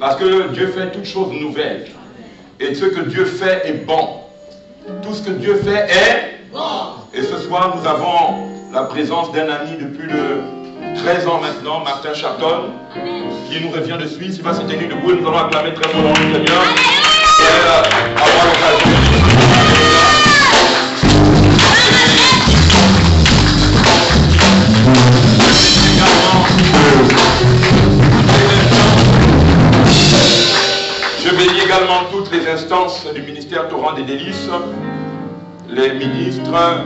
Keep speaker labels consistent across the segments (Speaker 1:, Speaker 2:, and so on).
Speaker 1: Parce que Dieu fait toutes choses nouvelles. Et ce que Dieu fait est bon. Tout ce que Dieu fait est bon. Et ce soir, nous avons la présence d'un ami depuis 13 ans maintenant, Martin Charton, qui nous revient de Suisse. Il va se tenir debout et nous allons acclamer très bon nom du Seigneur. Et avoir l'occasion de Je bénis également toutes les instances du ministère Torrent des Délices, les ministres,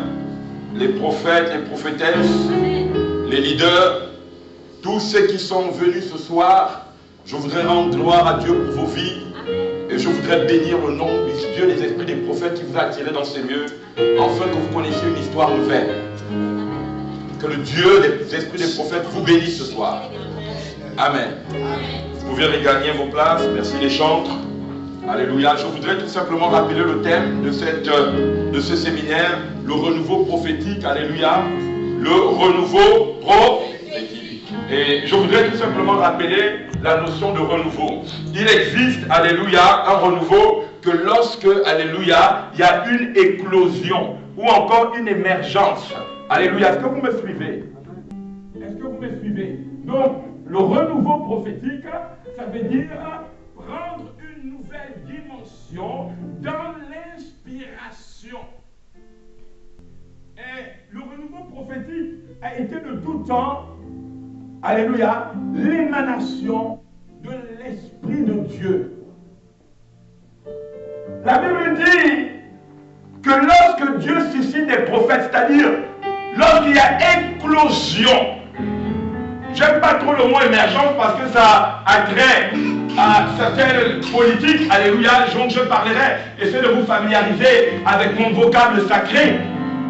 Speaker 1: les prophètes, les prophétesses, les leaders, tous ceux qui sont venus ce soir. Je voudrais rendre gloire à Dieu pour vos vies et je voudrais bénir le nom du Dieu des esprits des prophètes qui vous a attirés dans ces lieux, afin que vous connaissiez une histoire nouvelle. Que le Dieu des esprits des prophètes vous bénisse ce soir. Amen. Vous pouvez regagner vos places. Merci les chantres. Alléluia. Je voudrais tout simplement rappeler le thème de ce séminaire, le renouveau prophétique. Alléluia. Le renouveau prophétique. Et je voudrais tout simplement rappeler la notion de renouveau. Il existe, alléluia, un renouveau que lorsque, alléluia, il y a une éclosion ou encore une émergence. Alléluia. Est-ce que vous me suivez? Est-ce que vous me suivez? Donc, le renouveau prophétique, ça veut dire prendre une nouvelle dimension dans l'inspiration. Et le renouveau prophétique a été de tout temps, alléluia, l'émanation de l'Esprit de Dieu. La Bible dit que lorsque Dieu suscite des prophètes, c'est-à-dire lorsqu'il y a éclosion, j'aime pas trop le mot émergence parce que ça agrée à certaines politiques, alléluia, donc je parlerai, essayez de vous familiariser avec mon vocable sacré,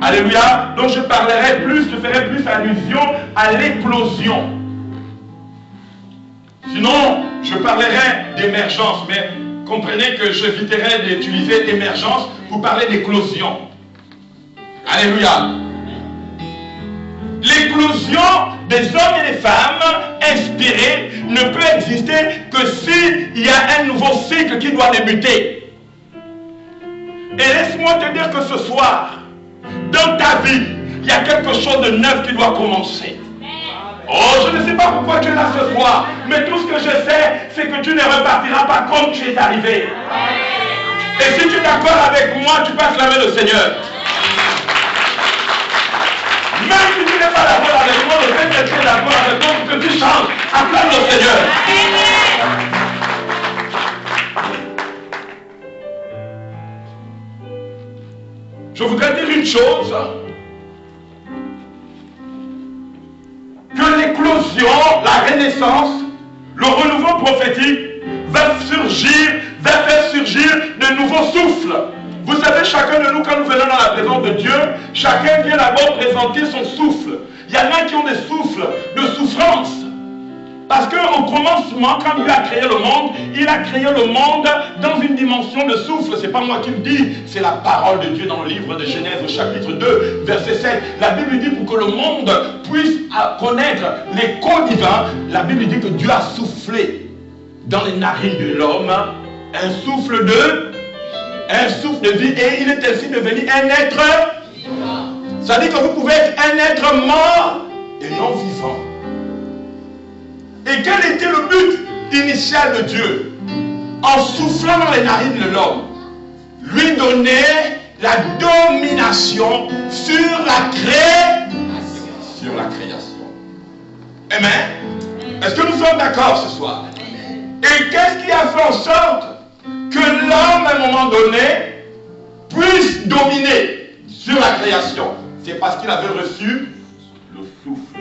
Speaker 1: alléluia, donc je parlerai plus, je ferai plus allusion à l'éclosion. Sinon, je parlerai d'émergence, mais comprenez que j'éviterai d'utiliser émergence pour parler d'éclosion. Alléluia. L'éclosion des hommes et des femmes inspirés ne peut exister que s'il y a un nouveau cycle qui doit débuter. Et laisse-moi te dire que ce soir, dans ta vie, il y a quelque chose de neuf qui doit commencer. Oh, je ne sais pas pourquoi tu es là ce soir, mais tout ce que je sais, c'est que tu ne repartiras pas comme tu es arrivé. Et si tu es d'accord avec moi, tu peux acclamer le Seigneur. Même si tu n'es pas d'accord avec moi, le fait que tu es d'accord avec moi, que tu changes, acclame le Seigneur. une chose, que l'éclosion, la renaissance, le renouveau prophétique va faire surgir de nouveaux souffles. Vous savez, chacun de nous, quand nous venons dans la présence de Dieu, chacun vient d'abord présenter son souffle. Il y en a qui ont des souffles de souffrance. Parce qu'au commencement, quand Dieu a créé le monde, il a créé le monde dans une dimension de souffle. Ce n'est pas moi qui le dis, c'est la parole de Dieu dans le livre de Genèse, au chapitre 2, verset 7. La Bible dit pour que le monde puisse connaître l'écho divin, la Bible dit que Dieu a soufflé dans les narines de l'homme un souffle de vie, et il est ainsi devenu un être vivant. Ça dit que vous pouvez être un être mort et non vivant. Et quel était le but initial de Dieu? En soufflant dans les narines de l'homme, lui donner la domination sur la création. Amen. Est-ce que nous sommes d'accord ce soir? Et qu'est-ce qui a fait en sorte que l'homme, à un moment donné, puisse dominer sur la création? C'est parce qu'il avait reçu le souffle